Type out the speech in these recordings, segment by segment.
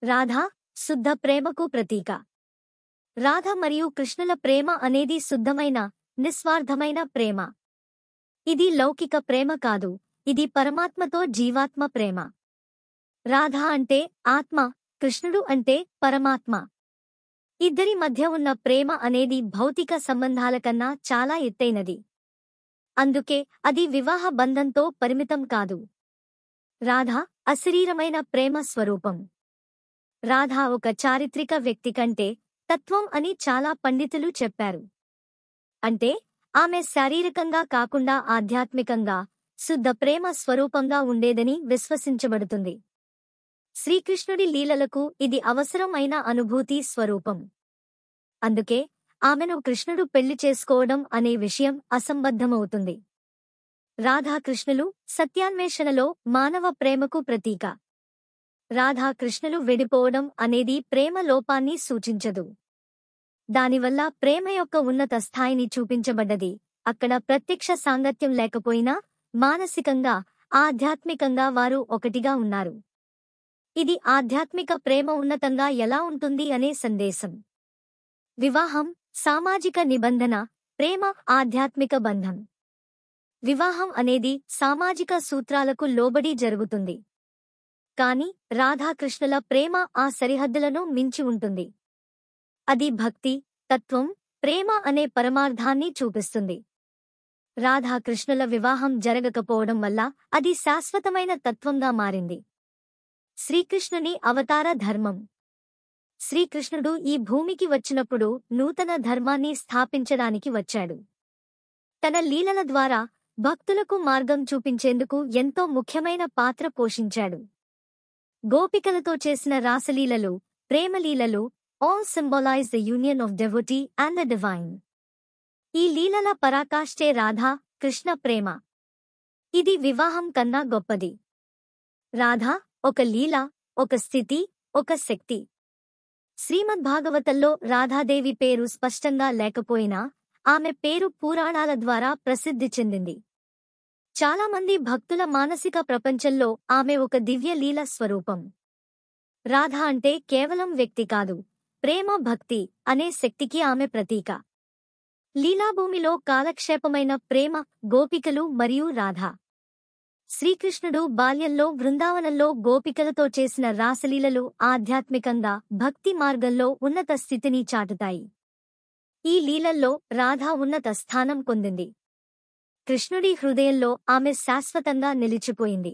రాధ శుద్ధ ప్రేమకు ప్రతీక. రాధ మరియు కృష్ణుల ప్రేమ అనేది శుద్ధమైన, నిస్వార్థమైన ప్రేమ. ఇది లౌకిక ప్రేమ కాదు, ఇది పరమాత్మతో జీవాత్మ ప్రేమ. రాధ అంటే ఆత్మ, కృష్ణుడు అంటే పరమాత్మ. ఇద్దరి మధ్య ఉన్న ప్రేమ అనేది భౌతిక సంబంధాల కన్నా చాలా ఎత్తైనది. అందుకే అది వివాహ బంధంతో పరిమితం కాదు. రాధ అశరీరమైన ప్రేమ స్వరూపం. రాధ ఒక చారిత్రక వ్యక్తి కంటే తత్వం అని చాలా పండితులు చెప్పారు. అంటే ఆమె శారీరకంగా కాకుండా ఆధ్యాత్మికంగా శుద్ధ ప్రేమ స్వరూపంగా ఉండేదని విశ్వసించబడుతుంది. శ్రీకృష్ణుడి లీలలకు ఇది అవసరం అయిన అనుభూతి స్వరూపం. అందుకే ఆమెను కృష్ణుడు పెళ్లి చేసుకోవడం అనే విషయం అసంబద్ధమవుతుంది. రాధాకృష్ణులు సత్యాన్వేషణలో మానవ ప్రేమకు ప్రతీక. రాధాకృష్ణులు విడిపోవడం అనేది ప్రేమ లోపాన్ని సూచించదు. దానివల్ల ప్రేమ యొక్క ఉన్నత స్థాయిని చూపించబడ్డది. అక్కడ ప్రత్యక్ష సాంగత్యం లేకపోయినా మానసికంగా, ఆధ్యాత్మికంగా వారు ఒకటిగా ఉన్నారు. ఇది ఆధ్యాత్మిక ప్రేమ ఉన్నతంగా ఎలా ఉంటుంది అనే సందేశం. వివాహం సామాజిక నిబంధన, ప్రేమ ఆధ్యాత్మిక బంధం. వివాహం అనేది సామాజిక సూత్రాలకు లోబడి జరుగుతుంది. కాని రాధాకృష్ణుల ప్రేమ ఆ సరిహద్దులను మించి ఉంటుంది. అది భక్తి, తత్వం, ప్రేమ అనే పరమార్థాన్ని చూపిస్తుంది. రాధాకృష్ణుల వివాహం జరగకపోవడం వల్ల అది శాశ్వతమైన తత్వంగా మారింది. శ్రీకృష్ణుని అవతార ధర్మం. శ్రీకృష్ణుడు ఈ భూమికి వచ్చినప్పుడు నూతన ధర్మాన్ని స్థాపించడానికి వచ్చాడు. తన లీలల ద్వారా భక్తులకు మార్గం చూపించేందుకు ఎంతో ముఖ్యమైన పాత్ర పోషించాడు. గోపికలతో చేసిన రాసలీలలు, ప్రేమలీలలు all symbolize the union of devotee and the divine. ఈ లీలల పరాకాష్ఠే రాధా కృష్ణ ప్రేమ. ఇది వివాహం కన్నా గొప్పది. రాధ ఒక లీల, ఒక స్థితి, ఒక శక్తి. శ్రీమద్భాగవతంలో రాధాదేవి పేరు స్పష్టంగా లేకపోయినా ఆమె పేరు పురాణాల ద్వారా ప్రసిద్ధి చెందింది. చాలామంది భక్తుల మానసిక ప్రపంచంలో ఆమె ఒక దివ్య లీల స్వరూపం. రాధ అంటే కేవలం వ్యక్తి కాదు, ప్రేమ, భక్తి అనే శక్తికి ఆమె ప్రతీక. లీలాభూమిలో కాలక్షేపమైన ప్రేమ, గోపికలు మరియు రాధ. శ్రీకృష్ణుడు బాల్యంలో బృందావనంలో గోపికలతో చేసిన రాసలీలలు ఆధ్యాత్మికంగా, భక్తి మార్గంలో ఉన్నత స్థితిని చాటుతాయి. ఈ లీలల్లో రాధ ఉన్నత స్థానం పొందింది. కృష్ణుడి హృదయంలో ఆమె శాశ్వతంగా నిలిచిపోయింది.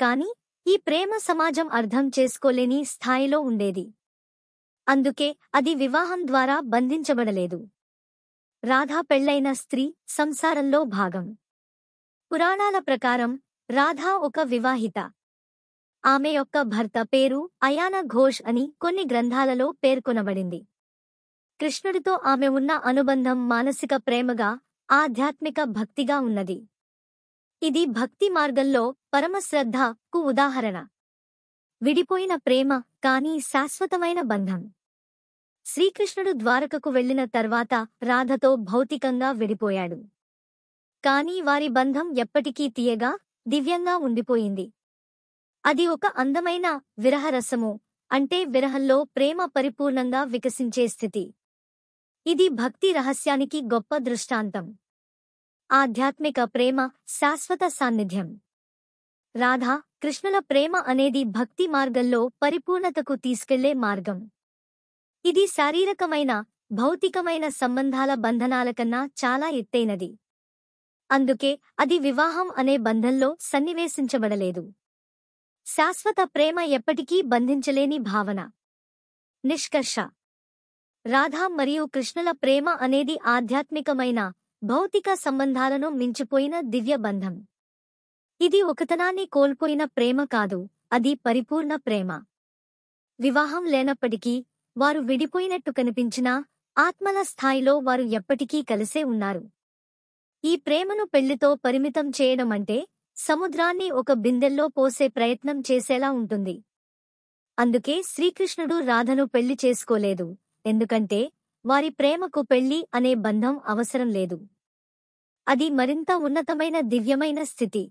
కాని ఈ ప్రేమ సమాజం అర్థం చేసుకోలేని స్థాయిలో ఉండేది. అందుకే అది వివాహం ద్వారా బంధించబడలేదు. రాధ పెళ్లైన స్త్రీ, సంసారంలో భాగం. పురాణాల ప్రకారం రాధ ఒక వివాహిత. ఆమె యొక్క భర్త పేరు అయాన ఘోష్ అని కొన్ని గ్రంథాలలో పేర్కొనబడింది. కృష్ణుడితో ఆమె ఉన్న అనుబంధం మానసిక ప్రేమగా, ఆధ్యాత్మిక భక్తిగా ఉన్నది. ఇది భక్తి మార్గంలో పరమశ్రద్ధకు ఉదాహరణ. విడిపోయిన ప్రేమ, కానీ శాశ్వతమైన బంధం. శ్రీకృష్ణుడు ద్వారకకు వెళ్లిన తర్వాత రాధతో భౌతికంగా విడిపోయాడు. కాని వారి బంధం ఎప్పటికీ తీయగా, దివ్యంగా ఉండిపోయింది. అది ఒక అందమైన విరహరసము, అంటే విరహంలో ప్రేమ పరిపూర్ణంగా వికసించే స్థితి. ఇది భక్తి రహస్యానికి గొప్ప దృష్టాంతం. ఆధ్యాత్మిక ప్రేమ, శాశ్వత సాన్నిధ్యం. రాధా కృష్ణుల ప్రేమ అనేది భక్తి మార్గంలో పరిపూర్ణతకు తీసుకెళ్లే మార్గం. ఇది శారీరకమైన, భౌతికమైన సంబంధాల బంధనాల కన్నా చాలా ఎత్తైనది. అందుకే అది వివాహం అనే బంధంలో సన్నివేశించబడలేదు. శాశ్వత ప్రేమ ఎప్పటికీ బంధించలేని భావన. నిష్కర్ష: రాధా మరియు కృష్ణుల ప్రేమ అనేది ఆధ్యాత్మికమైన, భౌతిక సంబంధాలను మించిపోయిన దివ్య బంధం. ఇది ఒకతనాన్ని కోల్పోయిన ప్రేమ కాదు, అది పరిపూర్ణ ప్రేమ. వివాహం లేనప్పటికీ, వారు విడిపోయినట్టు కనిపించినా ఆత్మల స్థాయిలో వారు ఎప్పటికీ కలిసే ఉన్నారు. ఈ ప్రేమను పెళ్లితో పరిమితం చేయడమంటే సముద్రాన్ని ఒక బిందెల్లో పోసే ప్రయత్నం చేసేలా ఉంటుంది. అందుకే శ్రీకృష్ణుడు రాధను పెళ్లి చేసుకోలేదు, ఎందుకంటే వారి ప్రేమకు పెళ్లి అనే బంధం అవసరం లేదు. అది మరింత ఉన్నతమైన దివ్యమైన స్థితి.